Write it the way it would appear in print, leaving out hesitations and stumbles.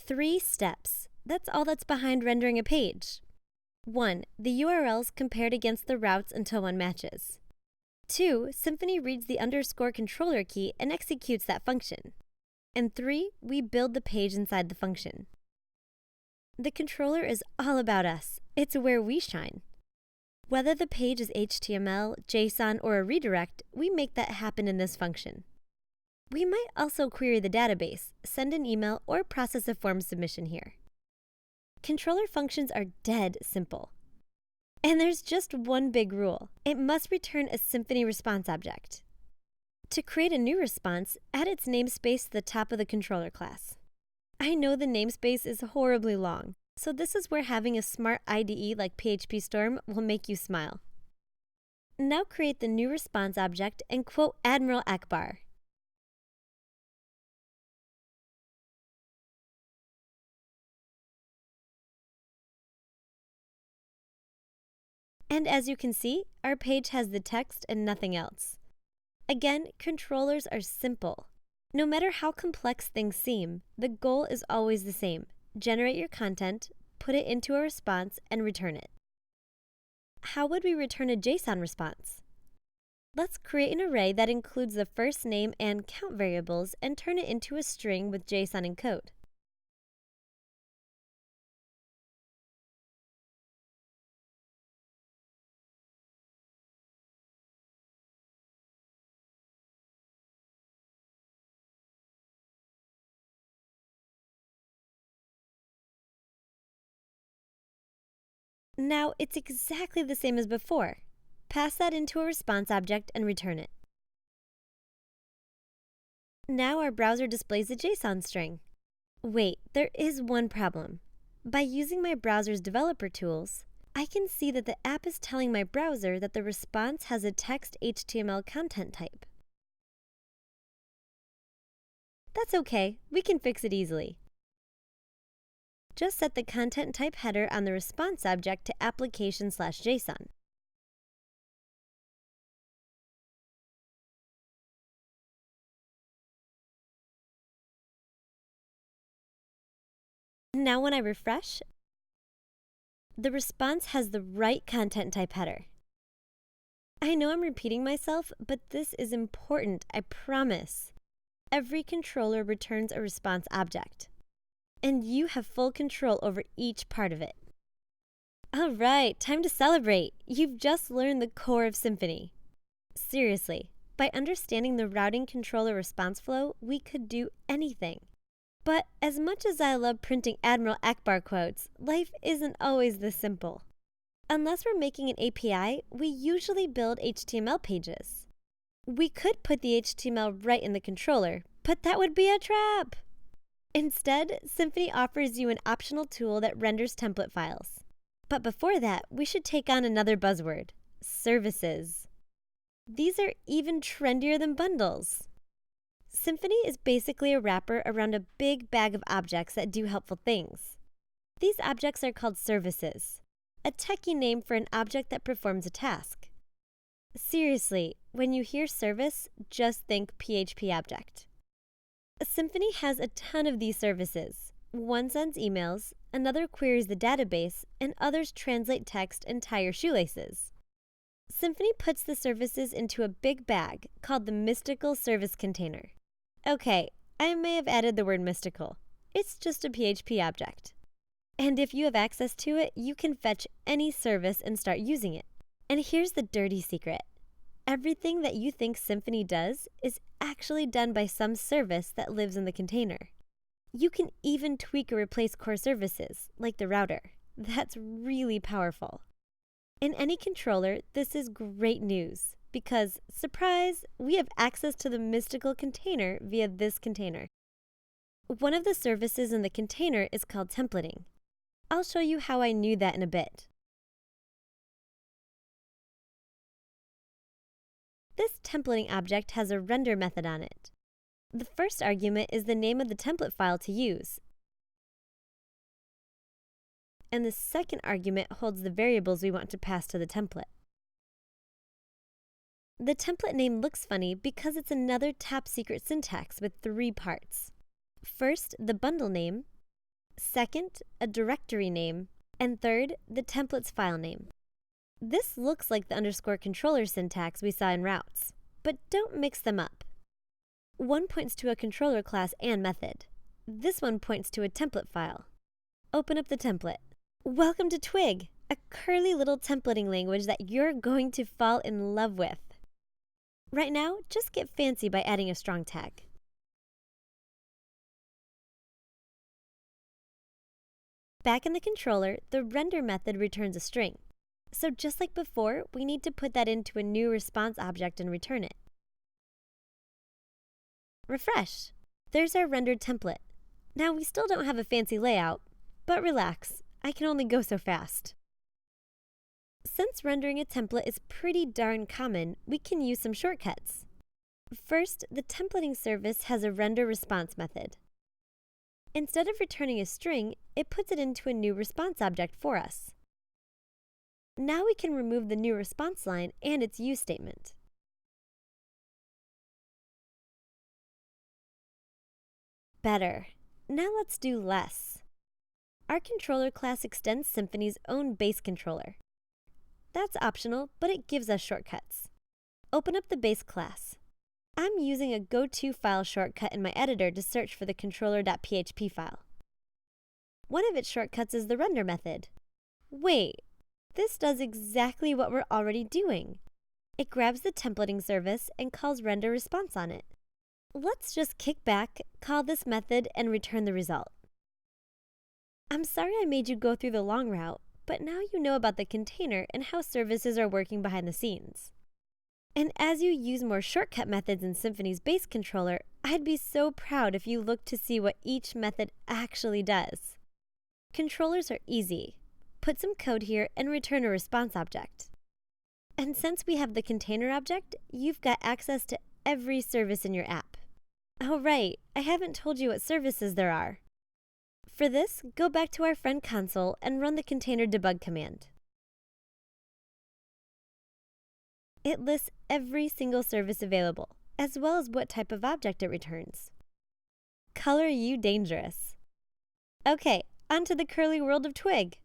3 steps. That's all that's behind rendering a page. 1. The URLs compared against the routes until one matches. 2. Symfony reads the underscore controller key and executes that function. And 3. We build the page inside the function. The controller is all about us. It's where we shine. Whether the page is HTML, JSON, or a redirect, we make that happen in this function. We might also query the database, send an email, or process a form submission here. Controller functions are dead simple. And there's just one big rule. It must return a Symfony response object. To create a new response, add its namespace to the top of the controller class. I know the namespace is horribly long, so this is where having a smart IDE like PHP Storm will make you smile. Now create the new response object and quote Admiral Akbar. And as you can see, our page has the text and nothing else. Again, controllers are simple. No matter how complex things seem, the goal is always the same. Generate your content, put it into a response, and return it. How would we return a JSON response? Let's create an array that includes the first name and count variables and turn it into a string with JSON encode. Now it's exactly the same as before. Pass that into a response object and return it. Now our browser displays a JSON string. Wait, there is one problem. By using my browser's developer tools, I can see that the app is telling my browser that the response has a text HTML content type. That's okay, we can fix it easily. Just set the content type header on the response object to application/JSON. Now when I refresh, the response has the right content type header. I know I'm repeating myself, but this is important, I promise. Every controller returns a response object, and you have full control over each part of it. All right, time to celebrate. You've just learned the core of Symfony. Seriously, by understanding the routing controller response flow, we could do anything. But as much as I love printing Admiral Akbar quotes, life isn't always this simple. Unless we're making an API, we usually build HTML pages. We could put the HTML right in the controller, but that would be a trap. Instead, Symfony offers you an optional tool that renders template files. But before that, we should take on another buzzword: services. These are even trendier than bundles. Symfony is basically a wrapper around a big bag of objects that do helpful things. These objects are called services, a techie name for an object that performs a task. Seriously, when you hear service, just think PHP object. Symfony has a ton of these services. One sends emails, another queries the database, and others translate text and tie your shoelaces. Symfony puts the services into a big bag called the mystical service container. Okay, I may have added the word mystical. It's just a PHP object. And if you have access to it, you can fetch any service and start using it. And here's the dirty secret. Everything that you think Symfony does is actually done by some service that lives in the container. You can even tweak or replace core services, like the router. That's really powerful. In any controller, this is great news because, surprise, we have access to the mystical container via this container. One of the services in the container is called templating. I'll show you how I knew that in a bit. This templating object has a render method on it. The first argument is the name of the template file to use, and the second argument holds the variables we want to pass to the template. The template name looks funny because it's another top secret syntax with 3 parts. First, the bundle name, Second, a directory name. And third, the template's file name. This looks like the underscore controller syntax we saw in routes, but don't mix them up. One points to a controller class and method. This one points to a template file. Open up the template. Welcome to Twig, a curly little templating language that you're going to fall in love with. Right now, just get fancy by adding a strong tag. Back in the controller, the render method returns a string. So just like before, we need to put that into a new response object and return it. Refresh. There's our rendered template. Now we still don't have a fancy layout, but relax, I can only go so fast. Since rendering a template is pretty darn common, we can use some shortcuts. First, the templating service has a render response method. Instead of returning a string, it puts it into a new response object for us. Now we can remove the new response line and its use statement. Better. Now let's do less. Our controller class extends Symfony's own base controller. That's optional, but it gives us shortcuts. Open up the base class. I'm using a GoToFile shortcut in my editor to search for the controller.php file. One of its shortcuts is the render method. Wait, this does exactly what we're already doing. It grabs the templating service and calls render response on it. Let's just kick back, call this method, and return the result. I'm sorry I made you go through the long route, but now you know about the container and how services are working behind the scenes. And as you use more shortcut methods in Symfony's base controller, I'd be so proud if you looked to see what each method actually does. Controllers are easy. Put some code here and return a response object. And since we have the container object, you've got access to every service in your app. Oh right, I haven't told you what services there are. For this, go back to our friend console and run the container debug command. It lists every single service available, as well as what type of object it returns. Color you dangerous. Okay, on to the curly world of Twig.